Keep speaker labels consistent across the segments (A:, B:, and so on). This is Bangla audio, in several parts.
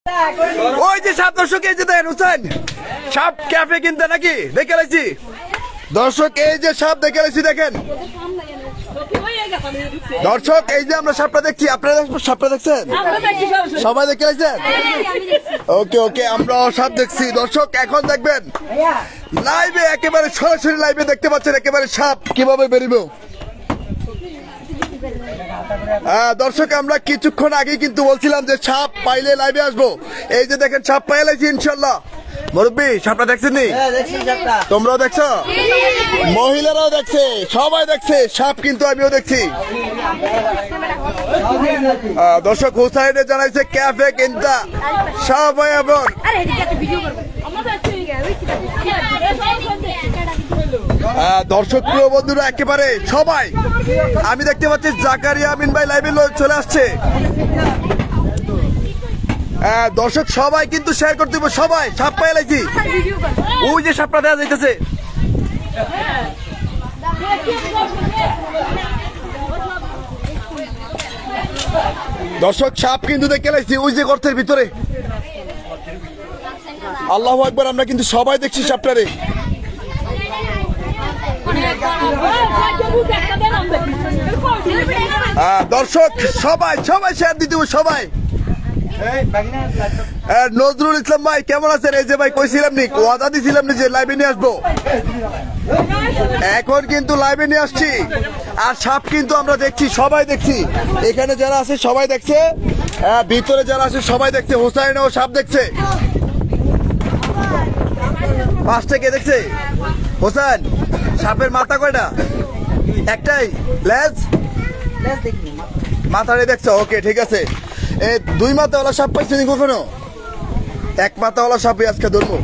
A: ওই যে সাপ দর্শক, এই যে দেখেন হুসেন সাপ ক্যাফে কিনতে নাকি দেখে লাইছি দর্শক, এই যে সাপ দেখে লাইছি দেখেন দর্শক, এই যে আমরা সাপটা দেখছি, আপনারা সাপটা দেখছেন? সবাই দেখে লাইছেন? ওকে ওকে, আমরা সাপ দেখছি দর্শক। এখন দেখবেন লাইভে, একেবারে সরাসরি লাইভে দেখতে পাচ্ছেন একেবারে সাপ কিভাবে বেরিব। দর্শক, আমরা কিছুক্ষণ আগে কিন্তু বলছিলাম যে সাপ পাইলে লাইভে আসবো। এই যে দেখেন সাপ পাইলে ইনশাল্লাহ। মুরব্বী সাপটা দেখছেন? তোমরাও দেখছো, মহিলারাও দেখছে, সবাই দেখছে সাপ, কিন্তু আমিও দেখছি। দর্শক, হুসাইনে জানাইছে ক্যাফে কিনতা সবাই এমন। দর্শক প্রিয় বন্ধুরা, একেবারে সবাই, আমি দেখতে পাচ্ছি জাকারিয়া আমিন ভাই লাইভে চলে আসছে। দর্শক সবাই কিন্তু শেয়ার করতে হবে, সবাই সাপ পাই লাইছি। ওই যে সাপটা দেওয়া যাইতেছে, দর্শক সাপ কিন্তু দেখে লাইছি ওই যে গর্তের ভিতরে। আল্লাহু আকবার, আমরা কিন্তু সবাই দেখছি সাপটারে। দর্শক সবাই সবাই শেয়ার দিতে হবে সবাই। নজরুল ইসলাম ভাই কেমন আছেন? এই যে ভাই কইছিলাম নি, ওয়াদা দিছিলাম নি যে লাইভে নিয়ে আসবো, এখন কিন্তু লাইভে নিয়ে আসছি। আর সাপ কিন্তু আমরা দেখছি, সবাই দেখছি, এখানে যারা আছে সবাই দেখছে, ভিতরে যারা আছে সবাই দেখছে। হুসাইনও সাপ দেখছে। পাঁচটা কে দেখছে? হোসেন, সাপের মাথা কয়টা? একটাই, লেজ মাথারে দেখছো? ওকে ঠিক আছে। দুই মাথাওয়ালা সাপ পাইছেন কখনো? এক মাথাওয়ালা সাপই আজকে ধরবো।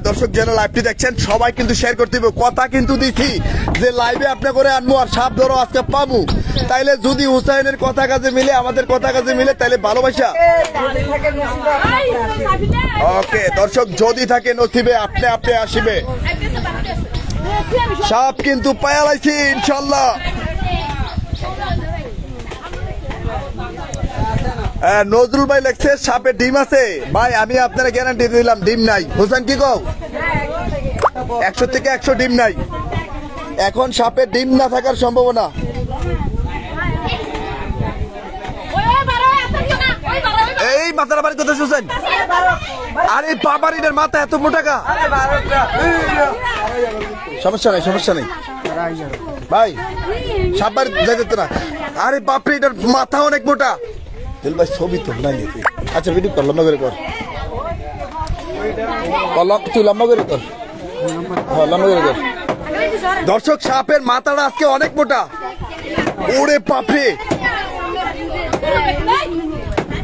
A: দর্শক যারা লাইভটি দেখছেন সবাই কিন্তু শেয়ার করতে হবে। কথা কিন্তু দিচ্ছি যে লাইভে আপনি করে আনবো আর সাপ ধরো আজকে পাবো। তাইলে যদি হুসাইনের কথা কাজে মিলে, আমাদের কথা কাজে মিলে, তাইলে ভালোবাসা। ওকে দর্শক, যদি থাকে নসিবে আপনি আপনি আসিবে। সাপ কিন্তু পায়া লাইছি ইনশাল্লাহ। নজরুল ভাই লেখছে সাপের ডিম আছে। ভাই আমি আপনারা গ্যারান্টি দিলাম ডিম নাই। হোসেন কি কও? 100 থেকে 100 ডিম নাই। এখন সাপের ডিম না থাকার সম্ভাবনা। এই মাথার বাড়ি কোথায় হোসেন? আরে বাবারিনের মাথা এত মোটা কা? সমস্যা নাই সমস্যা নেই ভাই, সাপ বাড়ি যেতে না। আরে বাপরে, এটার মাথা অনেক মোটা। ভাই ছবি তো নাই। আচ্ছা ভিডিও কর, লম্বা করে কর, তুই লম্বা করে কর, হ্যাঁ লম্বা করে কর। দর্শক সাপের মাথাটা আজকে অনেক মোটা। ওরে বাপরে,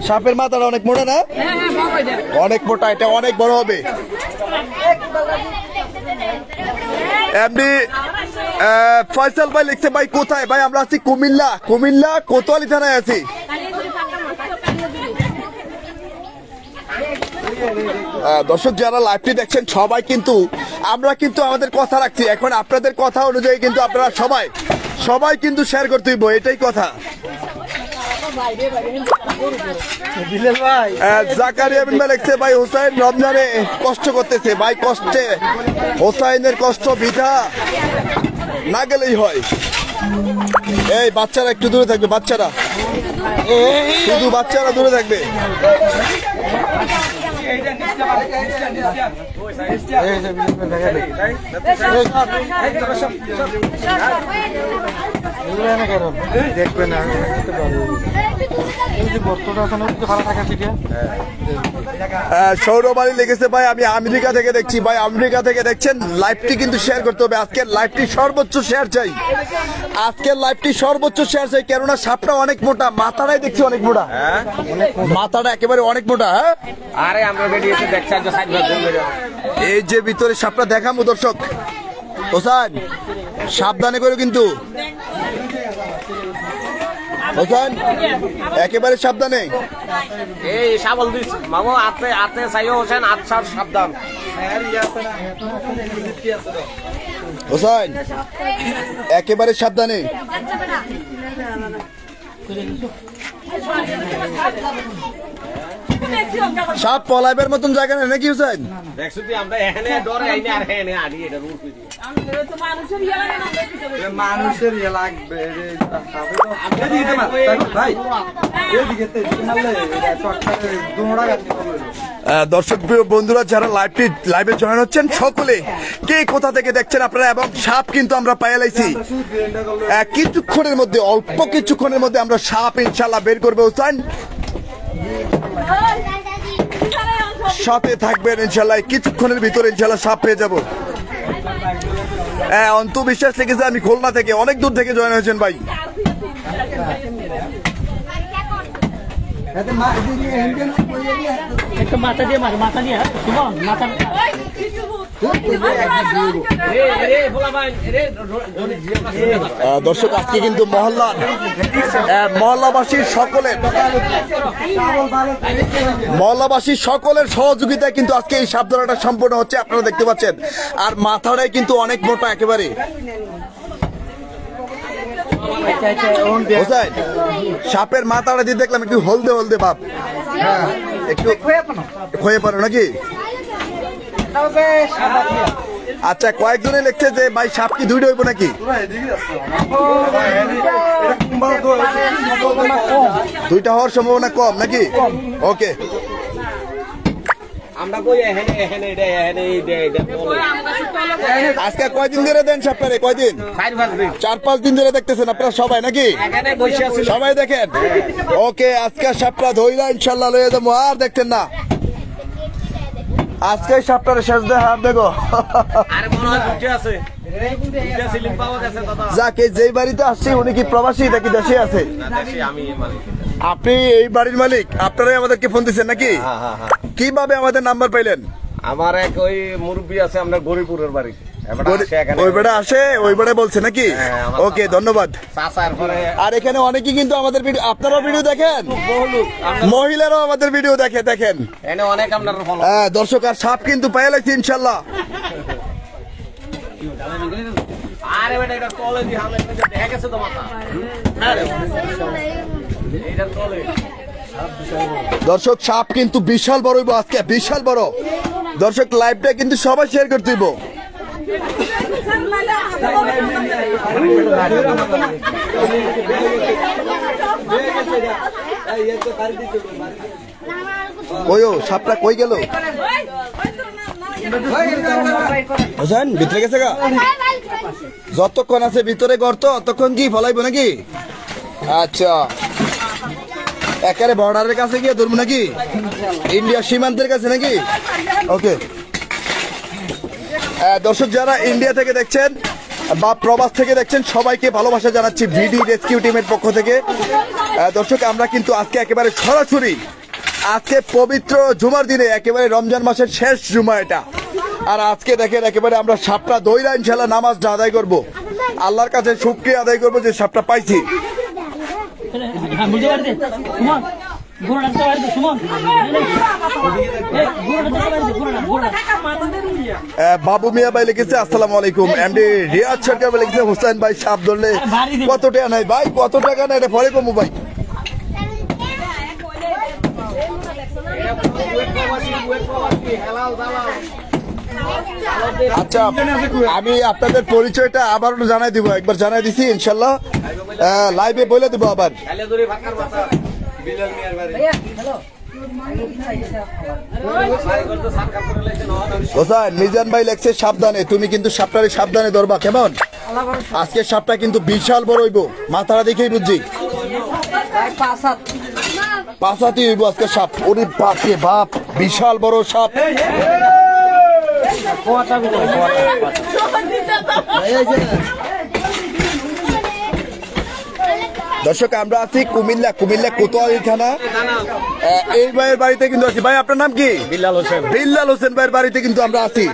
A: সাপের মাথাটা অনেক মোটা না? অনেক মোটা, এটা অনেক বড় হবে। এমনি ফয়সাল ভাই লিখছে ভাই কোথায়? ভাই আমরা আছি কুমিল্লা, কুমিল্লা কোতোয়ালি থানায় আছি। দর্শক যারা লাইভটি দেখছেন সবাই কিন্তু, আমরা কিন্তু আমাদের কথা রাখছি। এখন আপনাদের কথা অনুযায়ী কিন্তু আপনারা সবাই সবাই কিন্তু শেয়ার করতে হইব, এটাই কথা। জাকারিয়া বিন ভাই লিখছে ভাই হুসাইন রমজানে কষ্ট করতেছে। ভাই কষ্টে হুসাইনের কষ্ট বৃথা না গেলেই হয়। এই বাচ্চারা একটু দূরে থাকবে, বাচ্চারা, শুধু বাচ্চারা দূরে থাকবে। দেখবে না সৌরভ আলী লিখেছে ভাই আমি আমেরিকা থেকে দেখছি। ভাই আমেরিকা থেকে দেখছেন, লাইভটি কিন্তু শেয়ার করতে হবে। আজকের লাইভটি সর্বোচ্চ শেয়ার চাই, আজকের লাইভটি সর্বোচ্চ শেয়ার চাই। কেননা সাপটা অনেক মোটা, মাথাটাই দেখছি অনেক মোটা, মাথাটা একেবারে অনেক মোটা। হ্যাঁ আরে আমরা এই যে ভিতরে সাপটা দেখাবো দর্শক। হোসেন সাবধানে করো কিন্তু, হোসেন একেবারে সাবধানে। এই সাবল দিস মামু, আতে আতে চাইও হোসেন, আত সাবধান। হোসেন একেবারে সাবধানে। সাপ পলাইবের মতন জায়গা নেই নাকি হুসাইন?
B: মানুষের ইয়ে লাগবে
A: দর্শক প্রিয় বন্ধুরা যারা লাইভে জয়েন হচ্ছেন সকলে কে কোথা থেকে দেখছেন আপনারা, এবং সাপ কিন্তু আমরা পাইয়া লাইছি কিছুক্ষণের মধ্যে, অল্প কিছুক্ষণের মধ্যে আমরা সাপ ইনশাল্লাহ বের করবো। হুসাইন সাথে থাকবেন ইনশাল্লাহ, কিছুক্ষণের ভিতরে ইনশাল্লাহ সাপ পেয়ে যাবো। অন্ত বিশ্বাস লেগেছে আমি খুলনা থেকে, অনেক দূর থেকে জয়েন হয়েছেন ভাই।
C: মাথা দিয়ে মার, মাথা দিয়ে সুমন মাথা
A: দর্শক আজকে কিন্তু মহল্লাবাসীর সকলের সহযোগিতায় কিন্তু আজকে এই সাপ ধরাটা সম্পূর্ণ হচ্ছে, আপনারা দেখতে পাচ্ছেন। আর মাথাটাই কিন্তু অনেক মোটা একেবারে। সাপের মাথাটা দিয়ে দেখলাম একটু হলদে হলদে ভাব, একটু খয়ে পারো নাকি? আচ্ছা, কয়েকজনে লিখছে যে ভাই সাপ কি দুইটা হইব নাকি? দুইটা হওয়ার সম্ভাবনা কম নাকি? ওকে, আজকে কয়দিন ধরে দেন সাপটারে? কয়দিন? 4-5 দিন ধরে দেখতেছেন আপনারা সবাই নাকি? সবাই দেখেন। ওকে, আজকে সাপটা ধইলা ইনশাল্লাহ লয়ে যাবো, আর দেখতেন না। আজকে সাপটারে শেষ দেখা দেখো। যাকে যেই বাড়িতে আসছি উনি কি প্রবাসী নাকি দেশে আছে? আপনি এই বাড়ির মালিক, আপনারাই আমাদেরকে ফোন দিচ্ছেন নাকি? কিভাবে আমাদের নাম্বার পাইলেন?
D: আমার এক ওই মুরব্বী আছে আপনার গরিপুরের বাড়ি,
A: ওই বেড়া আসে, ওই বেড়া বলছে নাকি? ওকে, ধন্যবাদ। আর এখানে অনেকেই কিন্তু আমাদের ভিডিও, আপনারাও ভিডিও দেখেন, মহিলারাও আমাদের ভিডিও দেখে, দেখেন
D: অনেক আপনার।
A: হ্যাঁ দর্শক, আর সাপ কিন্তু পাইয়া লাগছে ইনশাল্লাহ।
D: আরে বেটা এটা তলে দি হামলে দেখা গেছে তো মাথা। এইটা তলে
A: দর্শক সাপ কিন্তু বিশাল বড় হইব আজকে, বিশাল বড়। দর্শক লাইভটা কিন্তু সবাই শেয়ার করতে হইব। ওই সাপটা কই গেল? ভিতরে গেছে গা? যতক্ষণ আছে ভিতরে গর্ত ততক্ষণ কি ফলাইব নাকি? আচ্ছা, একেবারে বর্ডারের কাছে গিয়ে ধরবো নাকি? ইন্ডিয়া সীমান্তের কাছে নাকি? ওকে, দর্শক যারা ইন্ডিয়া থেকে দেখছেন বা প্রবাস থেকে দেখছেন সবাইকে ভালোবাসা জানাচ্ছি ভিডি রেস্কিউ টিমের পক্ষ থেকে। দর্শক আমরা কিন্তু আজকে একেবারে সরাসরি, আজকে পবিত্র জুমার দিনে, একেবারে রমজান মাসের শেষ জুমা এটা। আর আজকে দেখেন একেবারে আমরা সাপটা দইরা ইনশাল্লাহ নামাজটা আদায় করব, আল্লাহর কাছে শুকরিয়া আদায় করব যে সাপটা পাইছি। বাবু মিয়া ভাই লিখেছে আসসালামু আলাইকুম। এমডি রিয়াজ সরকার ভাই লিখেছে হুসাইন ভাই সাপ ধরলে কত টাকা নাই? ভাই কত টাকা নাই, এটা পরে কমু ভাই। আচ্ছা, আমি আপনাদের পরিচয়টা আবার জানাই দিব, একবার জানাই দিছি ইনশাল্লাহ, লাইভে বলে দিব আবার। মিজান ভাই লেখছে সাবধানে, তুমি কিন্তু সাপটারে সাবধানে ধরবা কেমন? আজকে সাপটা কিন্তু বিশাল বড় হইব, মাথাটা দেখেই বুঝছি। 5 হাতি হইব আজকে সাপ। ওরে বাপরে বাপ, বিশাল বড় সাপ। দর্শক আমরা আছি কুমিল্লা কোতোয়ালি থানা। এই ভাইয়ের বাড়িতে কিন্তু আছি। ভাই আপনার নাম কি? বিল্লাল হোসেন ভাইয়ের বাড়িতে কিন্তু আমরা আছি।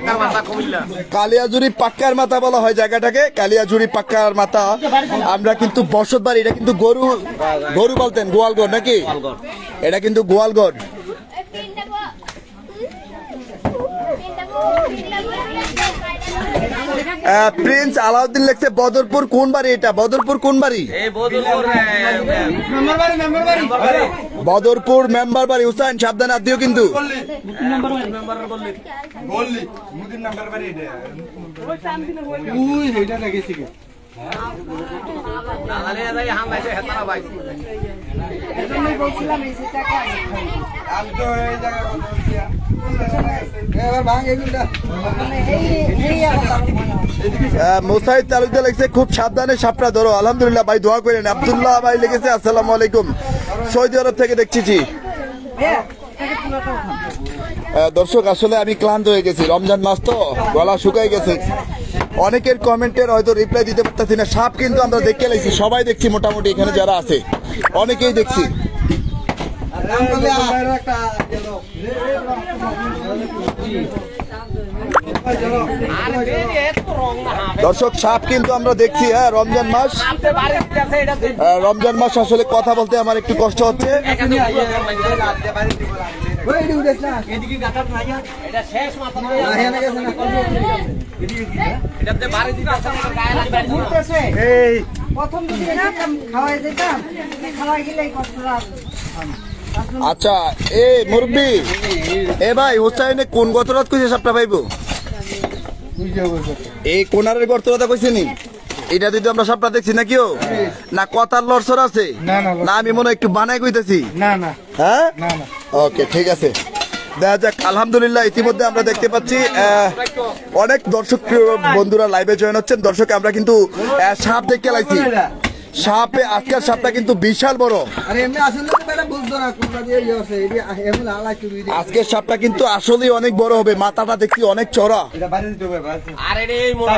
A: কালিয়াজুরি পাক্কার মাথা বলা হয় জায়গাটাকে, কালিয়াজুরি পাক্কার মাথা। আমরা কিন্তু বসত বাড়ি, এটা কিন্তু গরু বলতেন গোয়ালগড় নাকি? এটা কিন্তু গোয়ালগড়। প্রিন্স আলাউদ্দিন লিখছে বদরপুর কোন বাড়ি? এটা বদরপুর কোন বাড়ি?
D: এই বদরপুর মেম্বার বাড়ি
A: বদরপুর মেম্বার বাড়ি। হুসাইন সাবধানে আর দিও কিন্তু।
D: মেম্বারের বললি
B: বললি মুদির নাম্বার বাড়ি এটা এইটা দেখেছি কি
D: তাহলে এই হামলাইছে হেতারা ভাই
B: আমি তো এই জায়গা কথা বলছি এবার ভাঙ এগুলা
A: মোসাইদ তালুকদার লিখছে খুব সাবধানে সাপটা ধরো। আলহামদুলিল্লাহ ভাই দোয়া করেন। আব্দুল্লাহ ভাই লিখেছে আসসালামু আলাইকুম, সৌদি আরব থেকে দেখছি। দর্শক আসলে আমি ক্লান্ত হয়ে গেছি, রমজান মাস তো গলা শুকাই গেছে। অনেকের কমেন্টের হয়তো রিপ্লাই দিতে পারতেছি না। সাপ কিন্তু আমরা দেখে লাইছি, সবাই দেখছি মোটামুটি এখানে যারা আছে অনেকেই দেখছি। দর্শক সাপ কিন্তু আমরা দেখছি। হ্যাঁ রমজান মাস, রমজান মাস আসলে কথা বলতে আমার একটু কষ্ট হচ্ছে। আচ্ছা এ মুরব্বি এ ভাই হুসাইনে কোন গতরাত কইছে সাপটা পাইবো? এই কোনারের গর্তটা কইছে নি? এটা যদি আমরা সাপটা দেখছি না কেউ না কথার লড়সর আছে না আমি মনে একটু বানাই কইতেছি
B: না না
A: হ্যাঁ
B: না না
A: ওকে ঠিক আছে দেখা যাক। আলহামদুলিল্লাহ ইতিমধ্যে আমরা দেখতে পাচ্ছি অনেক দর্শক বন্ধুরা লাইভে জয়েন হচ্ছেন। দর্শক আমরা কিন্তু সাপ দেখতে লাইছি। সাপে আজকের সাপটা কিন্তু বিশাল বড়। আজকের সাপটা কিন্তু আসলেই অনেক বড় হবে। মাথাটা দেখছি অনেক চড়া।
D: আর এই মোড়া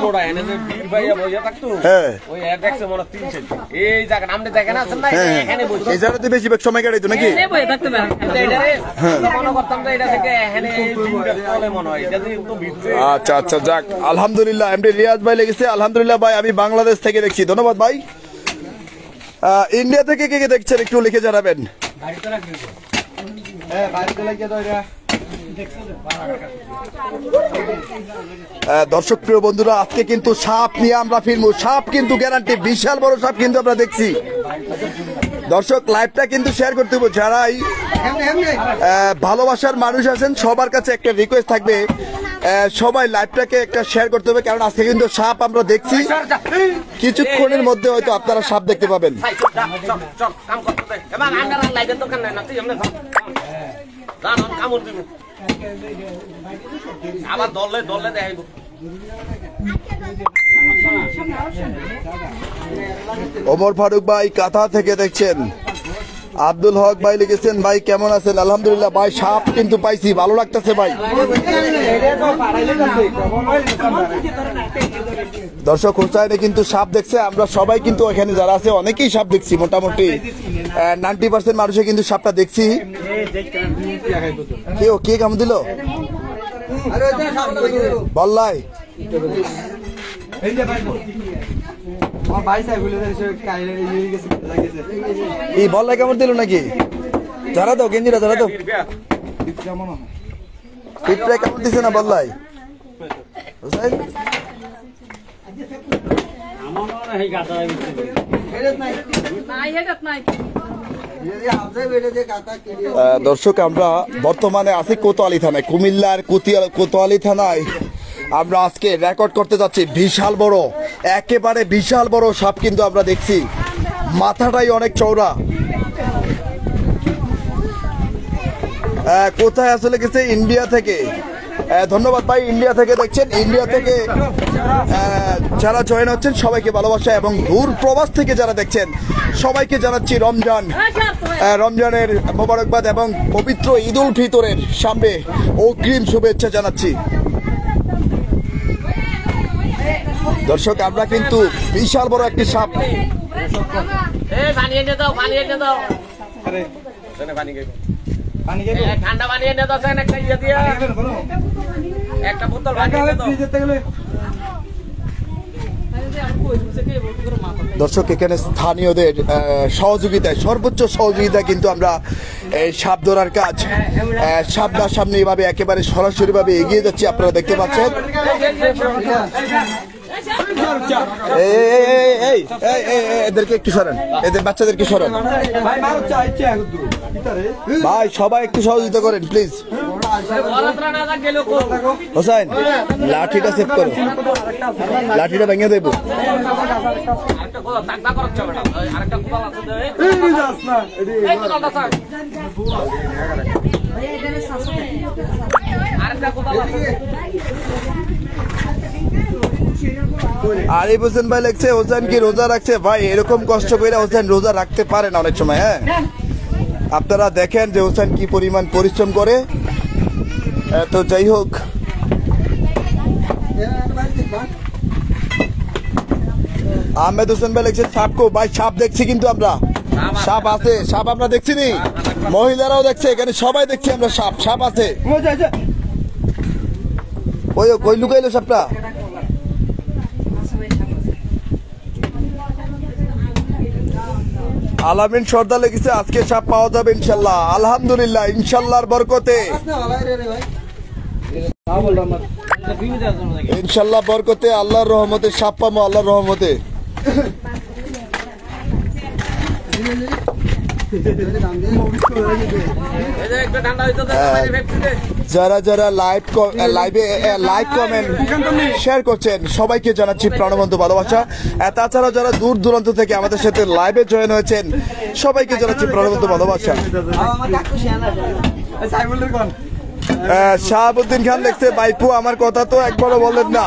D: মোড়া এনে যে বীর ভাইয়া বইয়া থাকতো
A: হ্যাঁ
D: ওই এর দেখছে মনে 3 সেন্ট এই জায়গা নামতে দেখেন আছেন না এখানে বসে
A: এই জায়গাতে বেশিরভাগ সময় কাটাইতো নাকি?
C: এনে বই থাকতে পারে
D: এটা রে মনে করতাম যে এটা থেকে এখানে এই তিনটা তলে মনে হয় এটা যদি একটু ভিতরে।
A: আচ্ছা আচ্ছা যাক আলহামদুলিল্লাহ। এমডি রিয়াজ ভাই লেগেছে আলহামদুলিল্লাহ ভাই আমি বাংলাদেশ থেকে দেখছি, ধন্যবাদ ভাই। ইন্ডিয়া থেকে কে কে দেখছেন একটু লিখে জানাবেন। দর্শক প্রিয় বন্ধুরা আজকে কিন্তু সাপ নিয়ে আমরা ফিরবো। সাপ কিন্তু গ্যারান্টি, বিশাল বড় সাপ কিন্তু আমরা দেখছি। দর্শক লাইভটা কিন্তু শেয়ার করতে হবে। যারাই ভালোবাসার মানুষ আছেন সবার কাছে একটা রিকোয়েস্ট থাকবে, সবাই লাইভটাকে একটা শেয়ার করতে হবে, কারণ আজকে কিন্তু সাপ আমরা দেখছি। কিছুক্ষণের মধ্যে হয়তো আপনারা সাপ দেখতে পাবেন।
D: চল কাম করতে দে এবার আমরা লাইভের দোকান নাই না তুই আমরা জান কামড় দিব আবার দলে দলে দেখাইব।
A: ওমর ফারুক ভাই কাথা থেকে দেখছেন। আব্দুল হক ভাই লিখেছেন ভাই কেমন আছেন? আলহামদুলিল্লাহ ভাই সাপ কিন্তু পাইছি, ভালো লাগতেছে ভাই। দর্শক হুসাইনে কিন্তু সাপ দেখছে। আমরা সবাই কিন্তু এখানে যারা আছে অনেকেই সাপ দেখছি, মোটামুটি 90% মানুষে কিন্তু সাপটা দেখছি। কেউ কে কামড় দিল বললাই? এই বললাই কামড় দিল নাকি? ধরা দাও গেঞ্জিরা ধরা দাও। পিঁপড়ায় কামড় দিছে না বললাই? দর্শক আমরা বর্তমানে আছি কোতোয়ালি থানায়, কুমিল্লার কোতোয়ালি থানায়। আমরা আজকে রেকর্ড করতে যাচ্ছি বিশাল বড়, একেবারে বিশাল বড় সাপ কিন্তু আমরা দেখছি। মাথাটাই অনেক চওড়া। কোথায় আসলে গেছে? ইন্ডিয়া থেকে। ধন্যবাদ ভাই, ইন্ডিয়া থেকে দেখছেন। ইন্ডিয়া থেকে যারা জয়েন হচ্ছেন সবাইকে ভালোবাসা, এবং দূর প্রবাস থেকে যারা দেখছেন সবাইকে জানাচ্ছি রমজানের মোবারকবাদ এবং পবিত্র ঈদ উল ফিতরের সামনে অগ্রিম শুভেচ্ছা জানাচ্ছি। দর্শক আমরা কিন্তু বিশাল বড় একটি সাপ।
D: ঠান্ডা পানি এনে দাও একটা ইয়ে দিয়া একটা বোতল পানি এনে দাও।
A: দর্শক এখানে স্থানীয়দের সহযোগিতায়, সর্বোচ্চ সহযোগিতা কিন্তু আমরা এই সাপ ধরার কাজ সামনাসামনি ভাবে একেবারে সরাসরি ভাবে এগিয়ে যাচ্ছে, আপনারা দেখতে পাচ্ছেন। এদেরকে একটু সরান, এদের বাচ্চাদেরকে সরান ভাই, সবাই একটু সহযোগিতা করেন প্লিজ। হোসেন লাঠিটা সেভ করো, লাঠিটা ভেঙে দেবো। আরিফ হোসেন ভাই লিখছে হোসেন কি রোজা রাখছে? ভাই এরকম কষ্ট করে হোসেন রোজা রাখতে পারে না অনেক সময়। হ্যাঁ, আপনারা দেখেন যে হোসেন কি পরিমাণ পরিশ্রম করে। তো যাই হোক, আহমেদ হোসেন ভাই লিখছে সাপ কো? ভাই সাপ দেখছি, কিন্তু আমরা সাপ আছে, সাপ আমরা দেখছি নি, মহিলারাও দেখছে, এখানে সবাই দেখছি আমরা সাপ, সাপ আছে। ওই কই লুকাইলো সাপটা? আলামিন সর্দার লেগেছে আজকে সাপ পাওয়া যাবে ইনশাল্লাহ, আলহামদুলিল্লাহ, ইনশাল্লাহর বরকতে, ইনশাল্লাহ বরকতে, আল্লাহর রহমতে সাপ পাবো, আল্লাহর রহমতে। যারা যারা লাইক কমেন্ট শেয়ার করছেন সবাইকে জানাচ্ছি প্রাণবন্ত ভালোবাসা। তাছাড়া যারা দূর দূরান্ত থেকে আমাদের সাথে লাইভে জয়েন হয়েছেন সবাইকে জানাচ্ছি প্রাণবন্ত ভালোবাসা। শাহাবুদ্দিন খান লিখছে বাইপু আমার কথা তো একবারও বলেন না।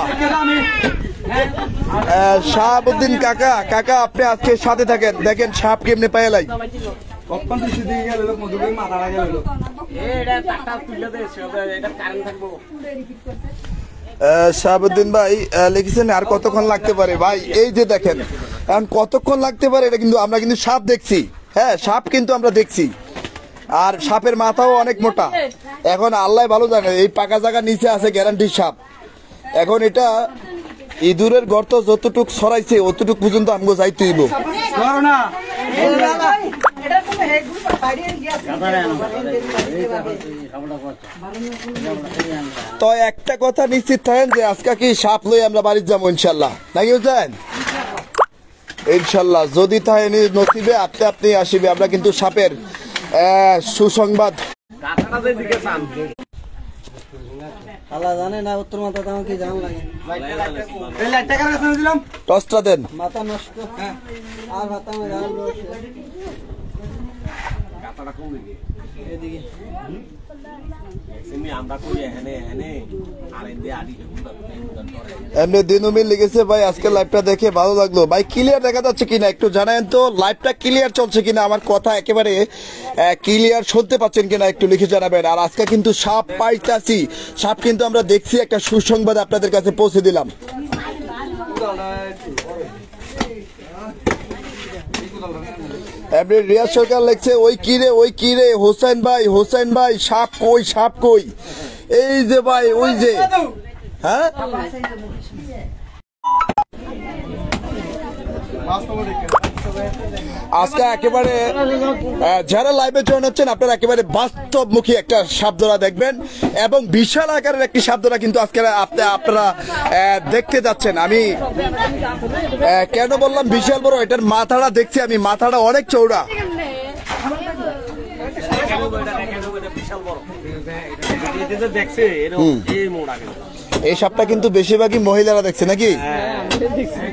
A: শাহাবুদ্দিন কাকা, কাকা আপনি আজকে সাথে থাকেন, দেখেন সাপ কেমনে পায়ে লাই। শাহাবুদ্দিন ভাই লিখেছেন আর কতক্ষণ লাগতে পারে? ভাই এই যে দেখেন এখন কতক্ষণ লাগতে পারে, এটা কিন্তু আমরা কিন্তু সাপ দেখছি। হ্যাঁ, সাপ কিন্তু আমরা দেখছি, আর সাপের মাথাও অনেক মোটা। এখন আল্লাহ ভালো জানে, এই পাকা জায়গা নিচে আছে গ্যারান্টি সাপ। এখন এটা ইঁদুরের গর্ত যতটুক ছড়াইছে অতটুক পর্যন্ত আমগো যাইতে হইব। তো একটা কথা নিশ্চিত থাকেন যে আজকে কি সাপ লই আমরা বাড়ি যাবো ইনশাল্লাহ, নাকি বুঝলেন? ইনশাল্লাহ যদি তাই নসিবে আপনি আপনি আসিবে। আমরা কিন্তু সাপের সুসংবাদ
B: আল্লাহ জানে না, উত্তর মাথা তো আমাকে জান লাগে।
A: টসটা দেন,
B: মাথা নষ্ট আর মাথা আমার জান এদিকে
A: এমনি দিনুমিল লিখেছে ভাই আজকে লাইভটা দেখে ভালো লাগলো। ভাই ক্লিয়ার দেখা যাচ্ছে কিনা একটু জানায়েন তো, লাইভটা ক্লিয়ার চলছে কিনা, আমার কথা একেবারে ক্লিয়ার শুনতে পাচ্ছেন কিনা একটু লিখে জানাবেন। আর আজকে কিন্তু সাপ পাইতাছি, সাপ কিন্তু আমরা দেখছি, একটা সুসংবাদ আপনাদের কাছে পৌঁছে দিলাম। এমনি রিয়াজ সরকার লিখছে ওই কিরে ওই কিরে হোসেন ভাই, হোসেন ভাই সাপ কই, সাপ কই? এই যে ভাই ওই যে, হ্যাঁ আজকে একেবারে যারা লাইভে জয়েন হচ্ছেন আপনারা একেবারে বাস্তবমুখী একটা সাপ ধরা দেখবেন, এবং বিশাল আকারের একটি সাপ ধরা কিন্তু আজকে আপনারা দেখতে যাচ্ছেন। আমি কেন বললাম বিশাল বড়, এটার মাথাটা দেখছি আমি, মাথাটা অনেক চৌড়া। এই সাপটা কিন্তু বেশিরভাগই মহিলারা দেখছে, নাকি?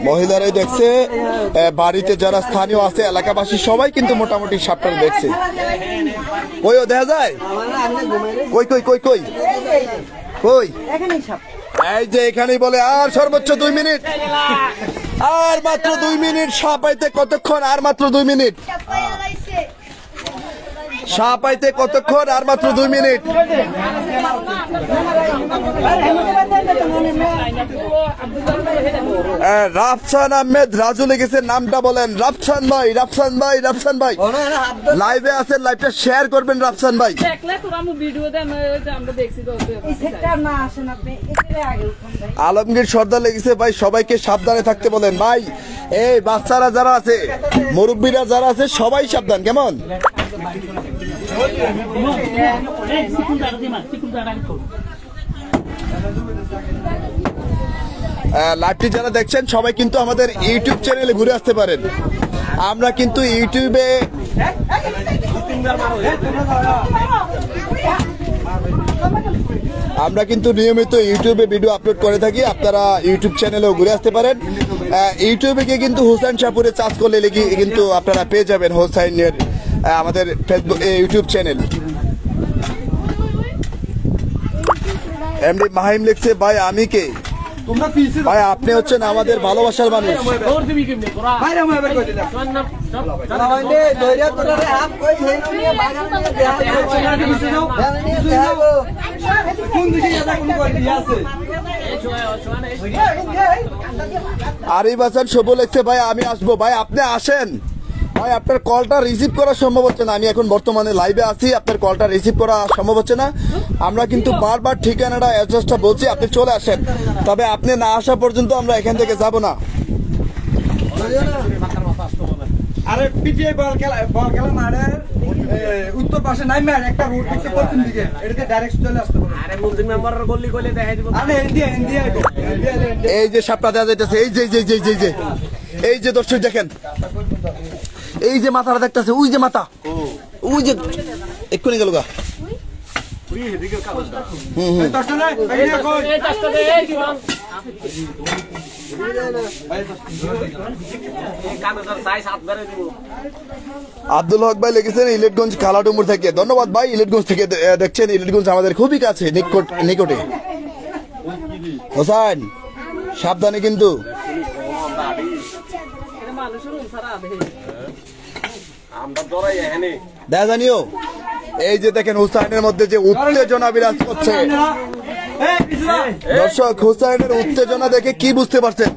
A: মহিলারাই দেখছে, বাড়িতে যারা স্থানীয় আছে এলাকাবাসী সবাই কিন্তু মোটামুটি সাপটা দেখছে। কই ও দেখা যায়? কই কই কই কই কই? এই যে এখানেই বলে। আর সর্বোচ্চ 2 মিনিট, আর মাত্র 2 মিনিট। সাপ পাইতে কতক্ষণ? আর মাত্র 2 মিনিট। সাপ পাইতে কতক্ষণ? আর মাত্র 2 মিনিট। রাফসান আহমেদ রাজু লিখেছে, নামটা বলেন। রাফসান ভাই, রাফসান ভাই, রাফসান ভাই লাইভে আছেন, লাইভটা শেয়ার করবেন রাফসান ভাই। আলমগীর সর্দার লিখেছে ভাই সবাইকে সাবধানে থাকতে বলেন। ভাই এই বাচ্চারা যারা আছে, মুরব্বীরা যারা আছে সবাই সাবধান, কেমন? লাইভটি যারা দেখছেন সবাই কিন্তু আমাদের ইউটিউব চ্যানেলে ঘুরে আসতে পারেন। আমরা কিন্তু ইউটিউবে নিয়মিত ইউটিউবে ভিডিও আপলোড করে থাকি, আপনারা ইউটিউব চ্যানেলেও ঘুরে আসতে পারেন। ইউটিউবে গিয়ে কিন্তু হোসাইন শাহপুরে চার্জ করলে কিন্তু আপনারা পেয়ে যাবেন হোসাইনের আমাদের Facebook YouTube channel. MD Mahim লিখছে, ভাই আমি কে? ভাই আপনি হচ্ছেন আমাদের ভালোবাসার মানুষ। আরিফ হাসান শুভ লিখছে, ভাই আমি আসবো। ভাই আপনি আসেন, ভাই আপনার কলটা রিসিভ করা সম্ভব হচ্ছে না। আমি এখন বর্তমানে লাইভে আছি, আপনার কলটা রিসিভ করা সম্ভব হচ্ছে না। আমরা কিন্তু বারবার ঠিকানাটা অ্যাড্রেসটা বলছি, আপনি চলে আসেন। তবে আপনি না আসা পর্যন্ত আমরা এখান থেকে যাব না।
B: আরে পিটিআই বল খেলা মাঠের উত্তর পাশে নাই ম্যাচ একটা রোড আছে পশ্চিম দিকে, এটাতে ডাইরেক্ট চলে আসতে হবে। আরে মুসলিম মেম্বারের গলি কইলে দেখাই দিব। আরে হিন্দি আইবো।
A: এই যে সাপটা দেওয়া যাইতেছে, এই যে দর্শক দেখেন, এই যে মাথাটা দেখতেছে, ওই যে মাথা, ওই যে এক্ষুনি গেল গা। আব্দুল হক ভাই লিখেছেন ইলেটগঞ্জ খালাডুমুর থেকে। ধন্যবাদ ভাই, ইলেটগঞ্জ থেকে দেখছেন। ইলেটগঞ্জ আমাদের খুবই কাছে, নিকটে। হোসাইন সাবধানে কিন্তু। দেখা জানিও, এই যে দেখেন হুসাইনের মধ্যে যে উত্তেজনা বিরাজ করছে। দর্শক হুসাইনের উত্তেজনা দেখে কি বুঝতে পারছেন?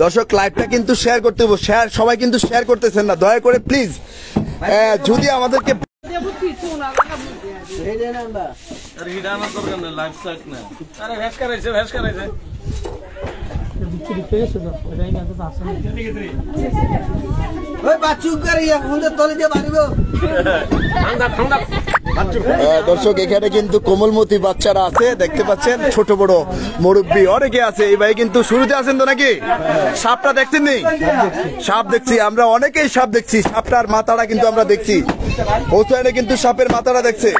A: দর্শক লাইভটা কিন্তু শেয়ার করতে হবে, সবাই কিন্তু শেয়ার করতেছেন না, দয়া করে প্লিজ। যদি আমাদেরকে দর্শক এখানে কিন্তু কোমলমতি বাচ্চারা আছে, দেখতে পাচ্ছেন, ছোট বড় মুরব্বী অনেকে আছে। এই ভাই কিন্তু শুরুতে আছেন তো নাকি? সাপটা দেখছেন নি? সাপ দেখছি আমরা, অনেকেই সাপ দেখছি। সাপটার মাথাটা কিন্তু আমরা দেখছি, হোসাইনে কিন্তু সাপের মাথাটা দেখছে।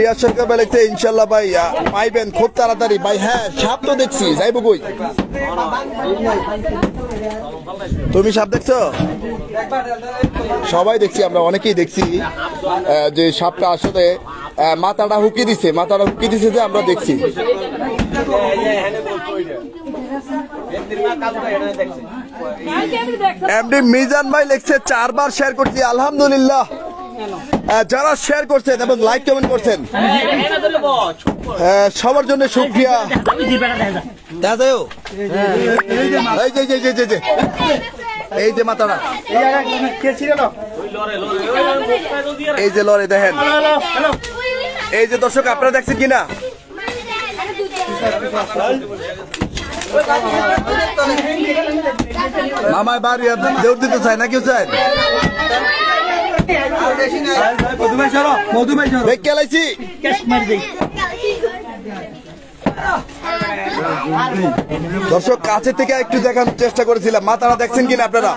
A: রিয়াজ সরকার ভাই লিখছে, ইনশাল্লাহ ভাই পাইবেন খুব তাড়াতাড়ি। ভাই হ্যাঁ, সাপ তো দেখছি, যাইব কই? তুমি সাপ দেখছো? সবাই দেখছি আমরা, অনেকেই দেখছি যে সাপটা আসলে মাথাটা হুকি দিছে যে আমরা দেখছি। এমডি মিজান ভাই লিখছে, 4 বার শেয়ার করছি। আলহামদুলিল্লাহ, যারা শেয়ার করছেন এবং লাইক কমেন্ট করছেন সবার জন্য শুকরিয়া। এই যে মাথাটা, এই যে লড়ে দেখেন। এই যে দর্শক আপনারা দেখছেন কিনা? মামায় বাড়ি দেউর দিতে চায় না, কেউ চায়? দর্শক কাছে থেকে একটু দেখানোর চেষ্টা করেছিলাম, মাথাটা দেখছেন কিনা আপনারা?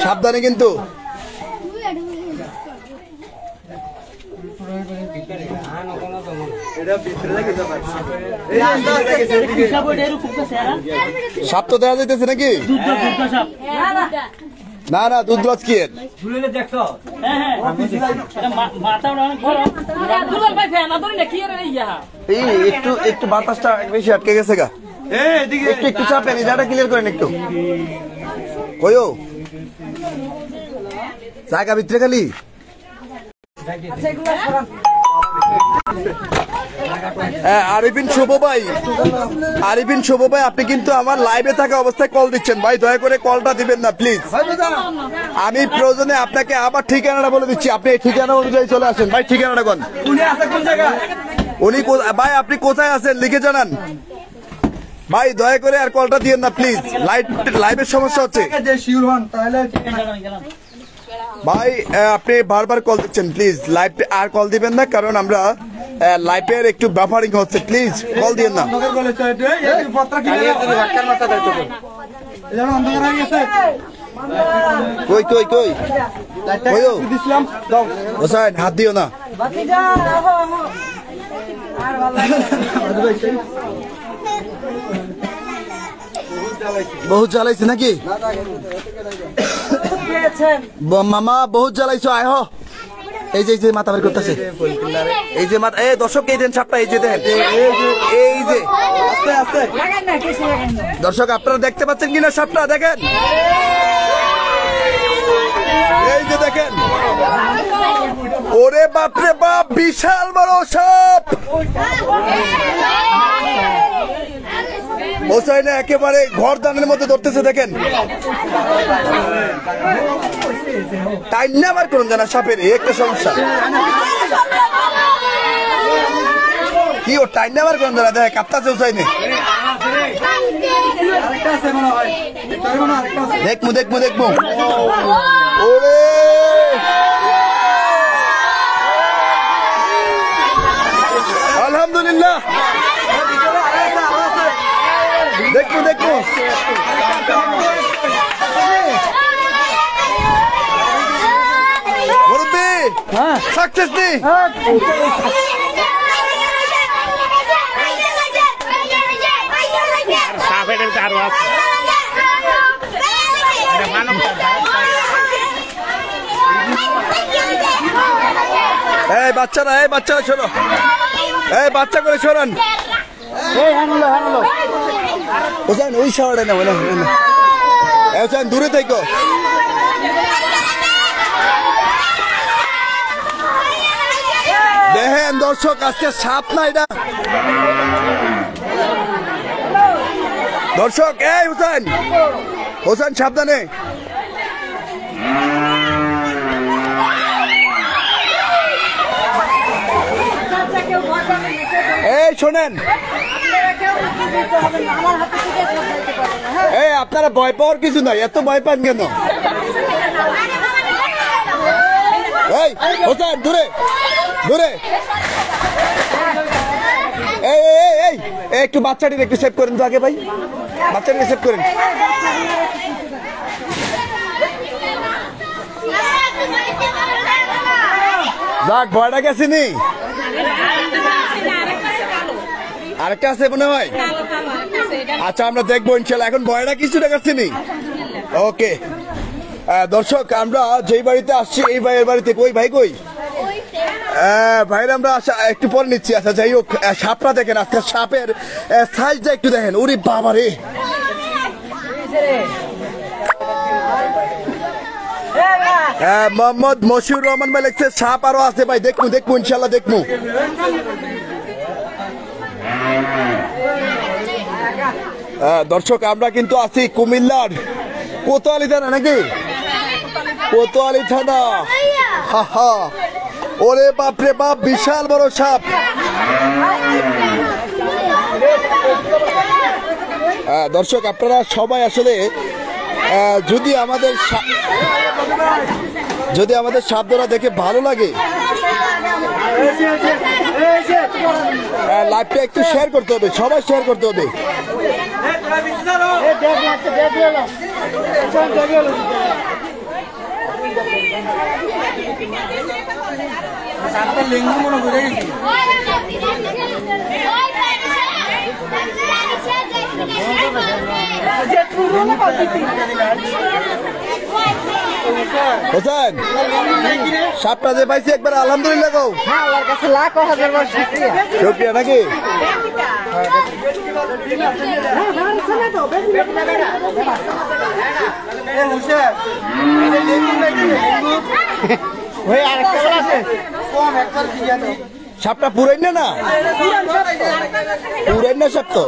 A: সাবধানে কিন্তু। সাপ তো দেখা যাইতেছে নাকি? না না, দুধরাজ কি একটু বাতাসটা বেশি আটকে গেছে গা, একটু চাপেন, এটা ক্লিয়ার করেন একটু। কয়ো জায়গা ভিতরে খালি আরিফিন শুভ ভাই আপনি কিন্তু আমার লাইভে থাকা অবস্থায় কল দিচ্ছেন ভাই, দয়া করে কলটা দিবেন না প্লিজ। আমি প্রয়োজনে আপনাকে আবার ঠিকানাটা বলে দিচ্ছি, আপনি এই ঠিকানা অনুযায়ী চলে আসেন ভাই। ঠিকানাটা কোন ভাই, আপনি কোথায় আছেন লিখে জানান ভাই, দয়া করে আর কলটা দিয়েন না প্লিজ, লাইভের সমস্যা হচ্ছে ভাই। আপনি বারবার কল দিচ্ছেন, প্লিজ লাইভ আর কল দিবেন না, কারণ আমরা লাইভের একটু বাফারিং হচ্ছে, প্লিজ কল দিয়েন না। কই কই কই হোসেন, হাত দিও না। বহুত জ্বালাইছে নাকি মামা, বহুত জ্বালাইছো। আয় হ, এই যে মাথা বের করতেছে, এই যে মাথা, এই দর্শক এই দেন সাপটা, এই যে দেখেন, এই যে দর্শক আপনারা দেখতে পাচ্ছেন কিনা সাপটা দেখেন, এই যে দেখেন, ওরে বাপরে বাপ, বিশাল বড় সাপ। হোসাইনে একেবারে ঘর দানের মধ্যে ধরতেছে দেখেন, টাইম নেবার করুন জানা সাপের একটা সমস্যা কি, ও টাইম নেবার করুন জানা দেখ কাঁপতাছে হোসাইনে। দেখবো দেখবো দেখবো, ওরে আলহামদুলিল্লাহ, দেখবো দেখবো, মুরব্বি সাকসেস নি। এই বাচ্চারা শোনো, এই বাচ্চা করে সরান, ওই শাওয়ারে না বলে দূরে থেকো। দেখেন দর্শক, আজকে সাপ না এটা দর্শক, এই হোসেন সাবধানে। এই শোনেন, এই আপনারা ভয় পাওয়ার কিছু নাই, এত ভয় পান কেন? এই হোসেন দূরে দূরে, এই একটু বাচ্চাটির একটু সেভ করেন তো আগে ভাই, বাচ্চাটিকে সেভ করেন। যাক, ভয়টা গেছিনি, আরেকটা আছে মনে হয়। আচ্ছা আমরা দেখবো ইনশাল্লাহ, এখন ভয়টা কিছুটা গেছিনি। ওকে দর্শক, আমরা যেই বাড়িতে আসছি এই ভাইয়ের বাড়িতে, কই ভাই কই ভাইরা আমরা একটু পরে নিচ্ছি। আচ্ছা যাই হোক, সাপটা দেখেন, আজকে সাপের সাইজটা একটু দেখেন, ওরে বাবা রে। মোহাম্মদ মশিউর রহমান ভাই লিখছে সাপ আরো আছে ভাই, দেখবো ইনশাল্লাহ দেখবো। দর্শক আমরা কিন্তু আছি কুমিল্লার কোতোয়ালি থানা, নাকি কোতোয়ালি থানা। হা হা, ওরে বাপরে বাপ, বিশাল বড় সাপ। দর্শক আপনারা সবাই আসলে যদি আমাদের সাপ ধরা দেখে ভালো লাগে, লাইভটা একটু শেয়ার করতে হবে, সবাই শেয়ার করতে হবে। হোসেন সাপটা যে পাইছি একবার আলহামদুলিল্লাহ গো, শুকরিয়া নাকি। সাপটা পুরাই না না পুরাই না সাপ তো।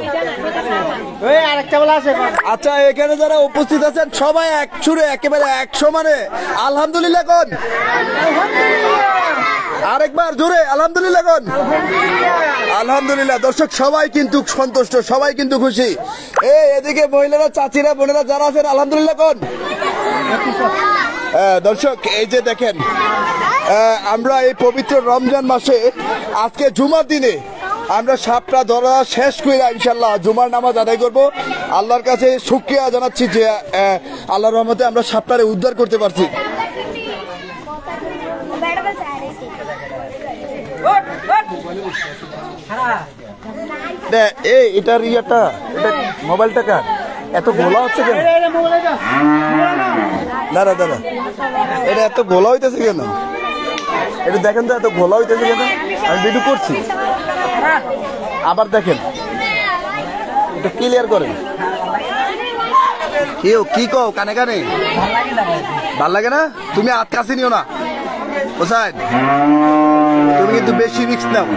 A: আচ্ছা এখানে যারা উপস্থিত আছেন সবাই এক সুরে একেবারে এক সমানে আলহামদুলিল্লাহ কোন, আরেকবার জোরে আলহামদুলিল্লাহ কোন। আলহামদুলিল্লাহ। দর্শক সবাই কিন্তু সন্তুষ্ট, সবাই কিন্তু খুশি। এদিকে মহিলারা, চাচিরা, বোনেরা যারা আছেন আলহামদুলিল্লাহ কোন। দর্শক এই যে দেখেন, আমরা এই পবিত্র রমজান মাসে আজকে জুমার দিনে আমরা সাপটা ধরা শেষ করে ইনশাল্লাহ জুমার নামাজ আদায় করব। আল্লাহর কাছে শুকরিয়া জানাচ্ছি যে আল্লাহর রহমতে আমরা সাপটারে উদ্ধার করতে পারছি। এটার ইয়েটা, এটা মোবাইলটা কার এত গোলা হচ্ছে কেন? দাদা দাদা এটা এত গোলা হইতেছে কেন? এটা দেখেন তো এত গোলা হইতেছে কেন? আমি ভিডিও করছি, আবার দেখেন, এটা ক্লিয়ার করেন। কেউ কি কও কানে কানে? ভাল লাগে না? তুমি হাত কাছে নিও না হোসাইন, তুমি কিন্তু বেশি রিস্ক নাও।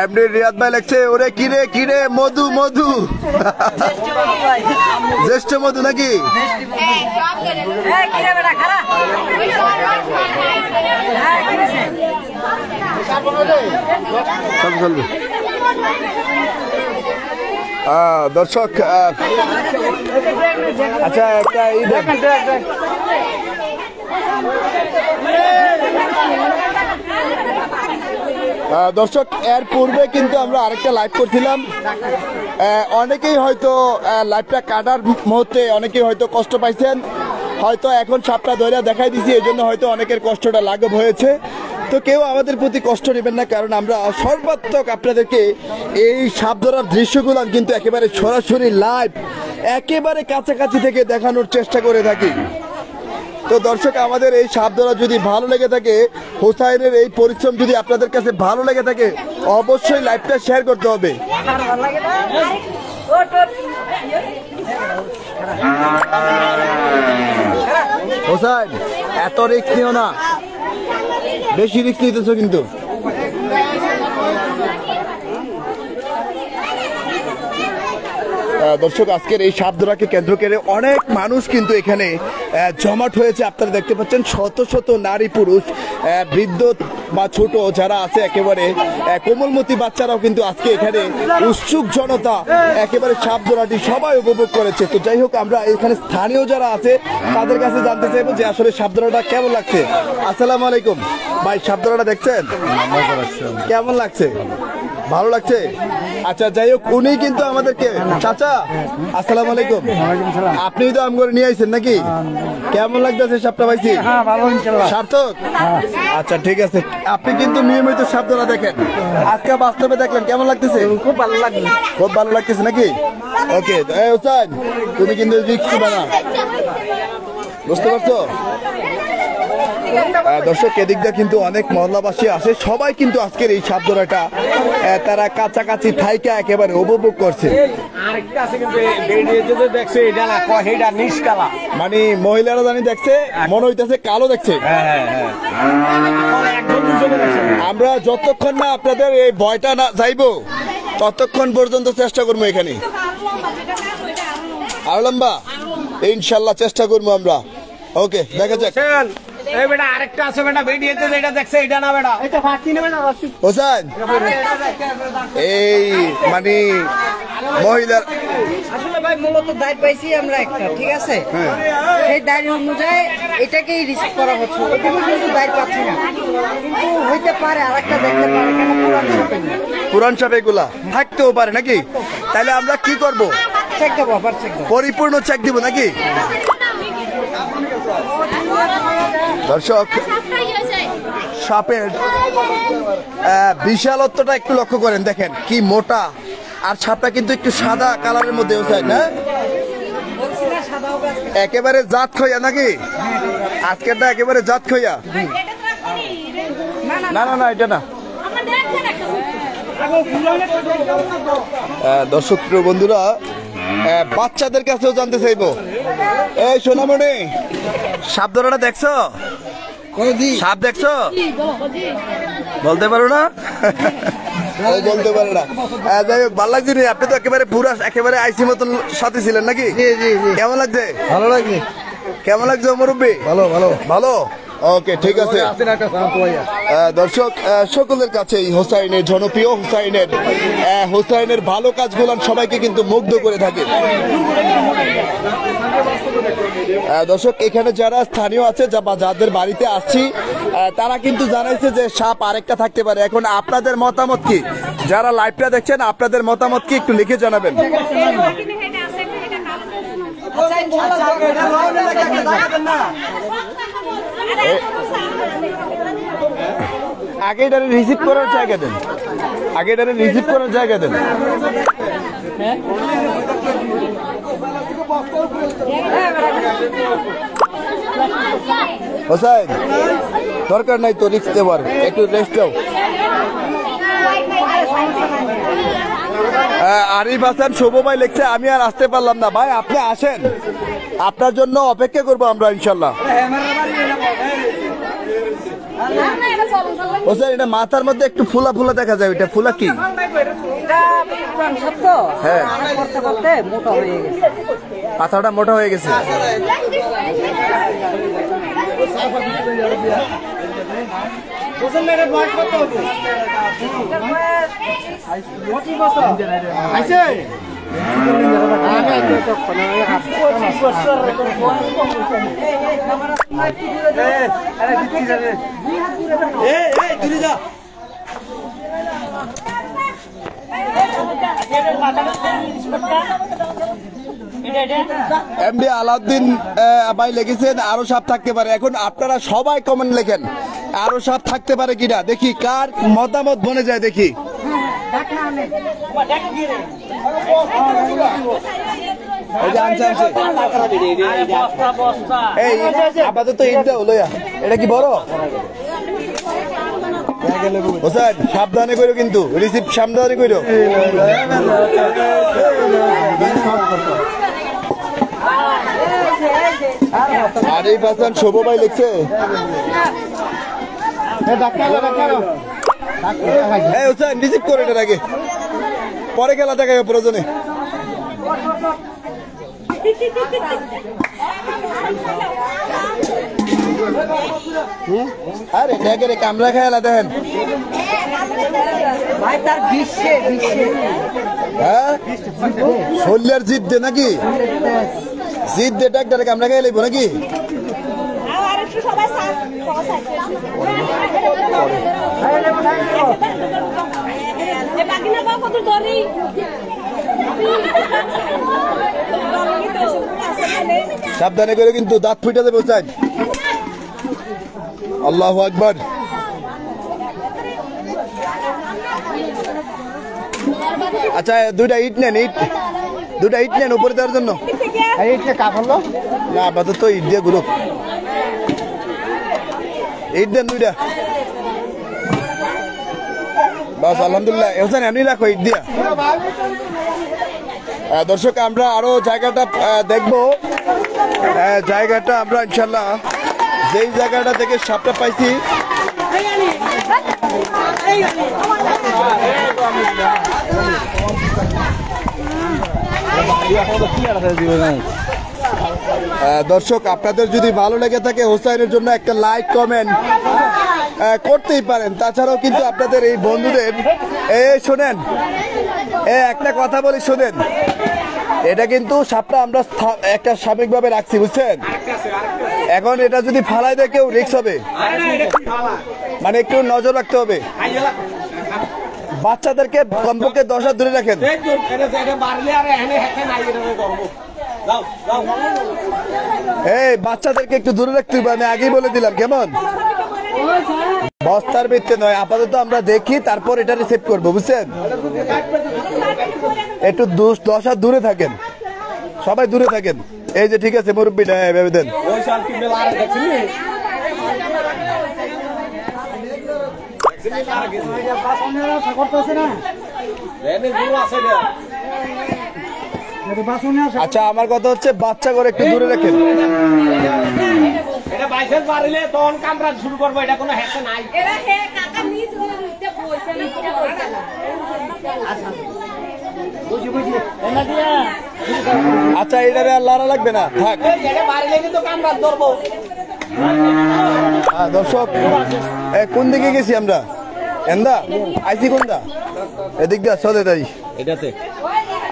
A: এমনি রিয়াদ ভাই লাগছে, ওরে কিরে কিরে মধু মধু, জ্যেষ্ঠ মধু নাকি? দর্শক আচ্ছা একটা দর্শক এর পূর্বে কিন্তু আমরা আরেকটা লাইভ করছিলাম। অনেকেই হয়তো লাইভটা কাটার মুহূর্তে অনেকেই হয়তো কষ্ট পাইছেন, হয়তো এখন সাপটা ধরে দেখাই দিছি, এই জন্য হয়তো অনেকের কষ্টটা লাঘব হয়েছে। তো কেউ আমাদের প্রতি কষ্ট নেবেন না, কারণ আমরা সর্বাত্মক আপনাদেরকে এই সাপ ধরার দৃশ্যগুলো কিন্তু একেবারে সরাসরি লাইভ একেবারে কাছাকাছি থেকে দেখানোর চেষ্টা করে থাকি। তো দর্শক আমাদের এই সাপ ধরা যদি ভালো লেগে থাকে, হোসাইনের এই পরিশ্রম যদি আপনাদের কাছে ভালো লেগে থাকে, অবশ্যই লাইভটা শেয়ার করতে হবে। হোসাইন এত রিস্ক নিও না, বেশি রিস্ক নিতেছো কিন্তু। দর্শক আজকের এই সাপ ধরাকে কেন্দ্র করে অনেক মানুষ কিন্তু এখানে জমাট হয়েছে। আপনারা দেখতে পাচ্ছেন শত শত নারী পুরুষ, বৃদ্ধ বা ছোট যারা আছে, একেবারে কোমলমতি বাচ্চারাও কিন্তু আজকে এখানে উৎসুক জনতা একেবারে সাপ ধরাটি সবাই উপভোগ করেছে। তো যাই হোক, আমরা এখানে স্থানীয় যারা আছে তাদের কাছে জানতে চাইবো যে আসলে সাপ ধরাটা কেমন লাগছে। আসসালামু আলাইকুম ভাই, সাপ ধরাটা দেখছেন কেমন লাগছে? ভালো লাগছে? আচ্ছা যাই হোক, উনি কিন্তু আমাদেরকে, চাচা আসসালামু আলাইকুম, আপনি তো আম করে নিয়ে আইছেন নাকি? কেমন লাগতেছে সাপটা পাইছি? সার্থক? আচ্ছা ঠিক আছে, আপনি কিন্তু নিয়মিত সাপ ধরা দেখেন, আজকে বাস্তবে দেখলেন, কেমন লাগতেছে? খুব ভালো লাগছে। খুব ভালো লাগতেছে নাকি? ওকে হোসেন, তুমি কিন্তু রিস্ক নিবা না, বুঝতে পারছো? দর্শক এদিক দিয়ে কিন্তু অনেক মহল্লাবাসী আসে, সবাই কিন্তু আজকের এই সাপ ধরাটা তারা কাছাকাছি থাইকা একেবারে উপভোগ করছে। মানে মহিলারা জানি দেখছে, মনে হইতেছে কালো দেখছে। আমরা যতক্ষণ না আপনাদের এই ভয়টা না যাইবো ততক্ষণ পর্যন্ত চেষ্টা করবো এখানে, আর লম্বা ইনশাল্লাহ চেষ্টা করবো আমরা। ওকে দেখা যাক।
D: আরেকটা আছে বেটা, ভিডিওতে যেটা দেখছে এটা না বেটা, এটা ফাঁকি নেবে না
A: হোসেন। এই মানে মহিলার
E: আসলে ভাই মূলত দায় পাইছি আমরা একটা, ঠিক আছে, সেই দায় অনুযায়ী এটাকেই রিস্ক করা হচ্ছে, ওইদিকে কিন্তু দায় পাচ্ছি না, কিন্তু হইতে পারে আরেকটা দেখতে পারে, কেন
A: পুরান সাপ এগুলা থাকতেও পারে নাকি? তাহলে আমরা কি করব?
E: চেক দেবো, আবার চেক দেবো,
A: পরিপূর্ণ চেক দিব নাকি? দর্শক সাপের বিশালত্বটা একটু লক্ষ্য করেন, দেখেন কি মোটা, আর সাপটা কিন্তু একটু সাদা কালারের মধ্যে হয় না, একেবারে জাত খইয়া নাকি? আজকেরটা একেবারে জাত খইয়া? না না না, এটা না। দর্শক প্রিয় বন্ধুরা, বাচ্চাদের কাছেও জানতে চাইবো, এই সোনামণি সাপ ধরাটা দেখছো? সাপ দেখছো? বলতে পারো না? বলতে পারো না। যাই হোক, ভালো লাগছে। আপনি তো একেবারে পুরো একেবারে আইসি মতন সাথে ছিলেন নাকি? কেমন লাগছে?
B: ভালো লাগছে।
A: কেমন লাগছে মুরব্বী?
B: ভালো ভালো
A: ভালো। ওকে, ঠিক আছে দর্শক, সকলের কাছে হোসাইনের জনপ্রিয় হোসাইনের ভালো কাজগুলো সবাইকে কিন্তু মুগ্ধ করে থাকে। দর্শক, এখানে যারা স্থানীয় আছে বা যাদের বাড়িতে আসছি তারা কিন্তু জানাইছে যে সাপ আরেকটা থাকতে পারে। এখন আপনাদের মতামত কি? যারা লাইভটা দেখছেন আপনাদের মতামত কি একটু লিখে জানাবেন। আগে এটারে রিসিভ করার জায়গা দেন, আগে এটারে রিসিভ করার জায়গা দেন। হোসাইন, দরকার নাই তো রিস্ক দেওয়ার, একটু রেস্ট দাও। আরিফ হাসান শুভ ভাই লিখছে আমি আর আসতে পারলাম না। ভাই আপনি আসেন, আপনার জন্য অপেক্ষা করবো আমরা ইনশাল্লাহ। হোসেন, এটা মাথার মধ্যে একটু ফুলা ফুলা দেখা যায়, ওইটা ফুলা কি? হ্যাঁ, পাতাটা মোটা হয়ে গেছে। এমডি আলাউদ্দিন ভাই লিখেছেন আরো সাপ থাকতে পারে। এখন আপনারা সবাই কমেন্ট লেখেন আরো সাপ থাকতে পারে কিনা, দেখি কার মতামত বনে যায়। দেখি আপাতত ঈদটা হলো, এটা কি বড়? হোসেন, সাবধানে করো কিন্তু, রিসিভ সাবধানে করো। আরিফ হাসান শুভ ভাই লিখছে হোসেন রিসিভ করে এটার আগে, পরে খেলা দেখাবে প্রয়োজনে। আরে ড্যাগের কামরা খেলা দেখেন। হ্যাঁ, শল্যার জিদ দে নাকি? জিদ দে ডাক্তারে কামরা খেয়ে লাগবো নাকি? সাবধানে করে কিন্তু, দাঁত ফুটে দেবে। আল্লাহু আকবার। আচ্ছা, দুইটা ইট নেন, দুইটা ইট নেন উপরে দেওয়ার জন্য। না, আপাতত ইট দিয়ে ঘুরুক, ইট দেন দুইটা বাস। আলহামদুলিল্লাহ, হোসেন এমনি রাখো ইট দিয়া। দর্শক, আমরা আরো জায়গাটা দেখবো। জায়গাটা আমরা ইনশাল্লাহ যেই জায়গাটা থেকে সাপটা পাইছি দর্শক, আপনাদের যদি ভালো লেগে থাকে হোসাইনের জন্য একটা লাইক কমেন্ট করতেই পারেন। তাছাড়াও কিন্তু আপনাদের এই বন্ধুদের শোনেন, একটা কথা বলি শোনেন, এটা কিন্তু সাপটা আমরা একটা স্বাভাবিকভাবে রাখছি, বুঝছেন? এখন এটা যদি ফালাই দেয় কেউ রিস্ক হবে, মানে একটু নজর রাখতে হবে। বাচ্চাদেরকে কমপক্ষে 10 হাত দূরে রাখেন। এই বাচ্চাদেরকে একটু দূরে রাখতে হবে, আমি আগেই বলে দিলাম। কেমন? বস্তার ভিত্তি নয়, আপাতত আমরা দেখি, তারপর এটা রিসিভ করবো, বুঝছেন? একটু 10 হাত দূরে থাকেন, সবাই দূরে থাকেন। এই যে ঠিক আছে মুরব্বীটা ভেবে দেন। আচ্ছা, আমার কথা হচ্ছে বাচ্চা করে একটু দূরে রাখেন।
D: এটা বাইসেন্স পারিলে তখন কামরা শুরু করবো, এটা কোনো হ্যাসে নাই।
F: এরা হে কাকা নিজ করে উঠতে বইছে না কি বইছে না
A: আচ্ছা এটারে আর লড়া লাগবে না, থাক।
D: এটা পারিলে কিন্তু কামরা ধরবো।
A: দর্শক কোন দিকে গেছি আমরা? এন্দা আইসি কোনটা? এদিক দিয়ে চলে তাই
D: এটাতে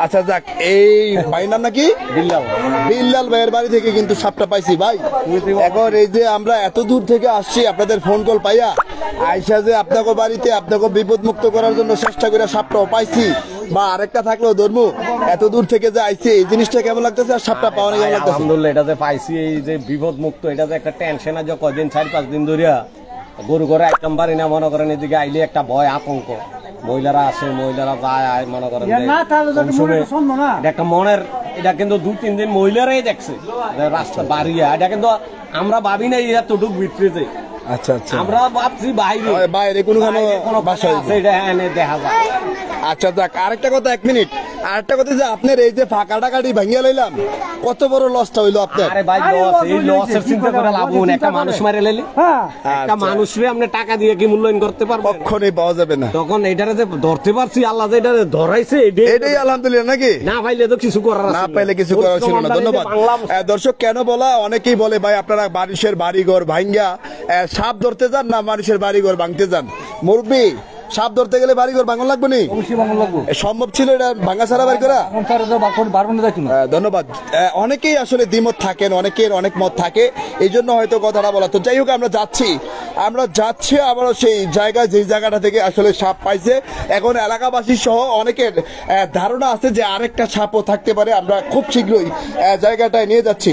A: আচ্ছা যাক, এই ভাইয়ের নাম নাকি বিল্লাল ভাইয়ের বাড়ি থেকে কিন্তু সাপটা পাইছি ভাই। এখন এই যে আমরা এত দূর থেকে আসছি আপনাদের ফোন কল পাইয়া, আইসা যে আপনাকে বাড়িতে আপনাকে বিপদ মুক্ত করার জন্য চেষ্টা করে সাপটাও পাইছি, বা আরেকটা থাকলেও ধর্ম এত দূর থেকে যে আইছি, এই জিনিসটা কেমন লাগতেছে? আর সাপটা পাওয়া কেমন লাগতেছে?
D: আলহামদুলিল্লাহ, এটা যে পাইছি, এই যে বিপদ মুক্ত, এটা যে একটা টেনশন আছে কয়দিন 4-5 দিন ধরিয়া গরু ঘরে আইতাম পারি না, মনে করেন এদিকে আইলে একটা ভয় আতঙ্ক, মহিলারা আসে, মহিলারা যায়, মনে করেন এটা একটা মনের, এটা কিন্তু 2-3 দিন মহিলারাই দেখছে রাস্তা বাড়িয়া, এটা কিন্তু আমরা ভাবি না এতটুক ভিতরে।
A: আচ্ছা আচ্ছা,
D: আমরা ভাবছি বাইরে
A: বাইরে কোনখানে বাসা
D: আছে, এটা এনে দেখা যায়।
A: আচ্ছা যাক, আরেকটা কথা, 1 মিনিট, আরেকটা কথা যে আপনার এই যে ফাঁকা টাকাটি ভাঙিয়া লইলাম, কত বড় লসটা হইলো আপনার?
D: আরে ভাই লস, এই লসের চিন্তা করে লাভ হবে না। একটা মানুষ মারে লাইলি, একটা মানুষরে আপনি টাকা দিয়ে কি মূল্যায়ন করতে পারবেন?
A: কখনোই পাওয়া যাবে না।
D: তখন এইটারে যে ধরতে পারছি, আল্লাহ যে এটারে ধরাইছে,
A: এটাই আলহামদুলিল্লাহ নাকি?
D: না পাইলে তো কিছু করার
A: না পাইলে কিছু করার ছিল না। ধন্যবাদ। দর্শক কেন বলা, অনেকেই বলে ভাই আপনারা মানুষের বাড়িঘর ভাঙ্গা সাপ ধরতে যান না মানুষের বাড়িঘর ভাঙতে যান? মুরব্বি, সাপ ধরতে গেলে বাড়িঘর ভাঙন লাগবে নি? সম্ভব ছিল এটা ভাঙা ছাড়া বাড়ি করা? ধন্যবাদ। অনেকেই আসলে দ্বিমত থাকেন, অনেকের অনেক মত থাকে, এই জন্য হয়তো কথাটা বলা। তো যাই হোক, আমরা যাচ্ছি আবারও সেই জায়গায়, যে জায়গাটা থেকে আসলে সাপ পাইছে। এখন এলাকাবাসী সহ অনেকের ধারণা আছে যে আরেকটা সাপও থাকতে পারে। আমরা খুব শীঘ্রই জায়গাটায় নিয়ে যাচ্ছি।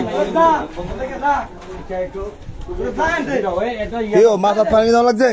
A: মাথা পানি দেওয়া লাগছে।